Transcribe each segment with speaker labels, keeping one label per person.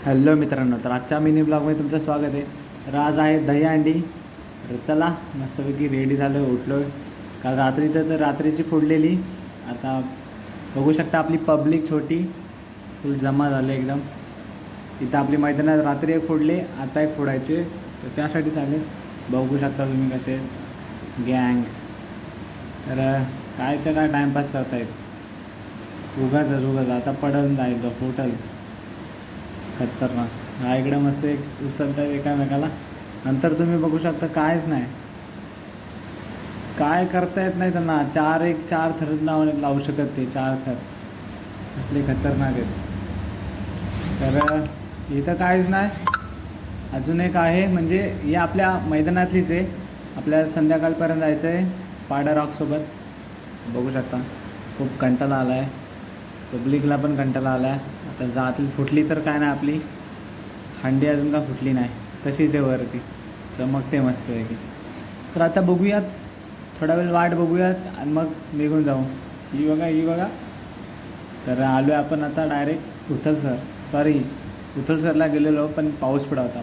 Speaker 1: Hello मित्रांनो, तर आजच्या मिनी ब्लॉगमध्ये तुमचं स्वागत आहे. तर आज आहे दहीहंडी. तर चला मस्तपैकी रेडी झालो, उठलो. काल रात्री तर रात्रीची फोडलेली. आता बघू शकता आपली पब्लिक छोटी फुल जमा झाले एकदम. इथं आपली मैदानात रात्री एक फोडले, आता एक फोडायचे. तर त्यासाठी चालेल, बघू शकता तुम्ही कसे गँग. तर कायच्या काय टाईमपास करतायत उगाच आता पडल जाईल तो फुटल खतरनाक. हा इकडे मस्त एक उचलतात एकामेकाला. नंतर तुम्ही बघू शकता कायच नाही, काय करता येत नाही त्यांना. चार थर लावू शकत ते, 4 थर असले खतरनाक आहेत. तर इथं काहीच नाही. अजून एक आहे, म्हणजे ही आपल्या मैदानातलीच आहे. आपल्याला संध्याकाळपर्यंत जायचं आहे पाडा रॉकसोबत. बघू शकता खूप कंटाळा आला आहे, पब्लिकला पण कंटाळा आला आहे. आता जातील फुटली तर काय नाही, आपली हंडी अजून का फुटली नाही, तशीच आहे वरती चमकते मस्तपैकी. तर आता बघूयात, थोडा वेळ वाट बघूयात आणि मग निघून जाऊ. ही बघा. तर आलो आहे आपण आता डायरेक्ट उथलसरला गेलेलो, पण पाऊस पडा होता.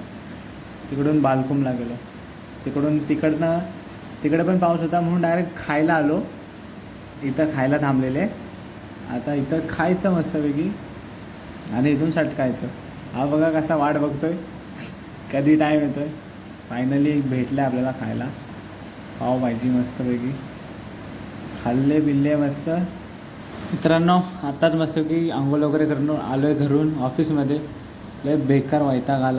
Speaker 1: तिकडून बालकुमला गेलो, तिकडे पण पाऊस होता, म्हणून डायरेक्ट खायला आलो. इथं खायला थांबलेले. आता इथं खायचं मस्तपैकी आणि इथून सटकायचं. हा बघा कसा वाट बघतोय, कधी टाईम येतोय. फायनली भेटले आपल्याला खायला पावभाजी मस्तपैकी. खाल्ले बिल्ले मस्त. मित्रांनो, आत्ताच मस्तपैकी आंघोळ वगैरे करून आलो आहे घरून ऑफिसमध्ये. लय बेकार वैताग आला.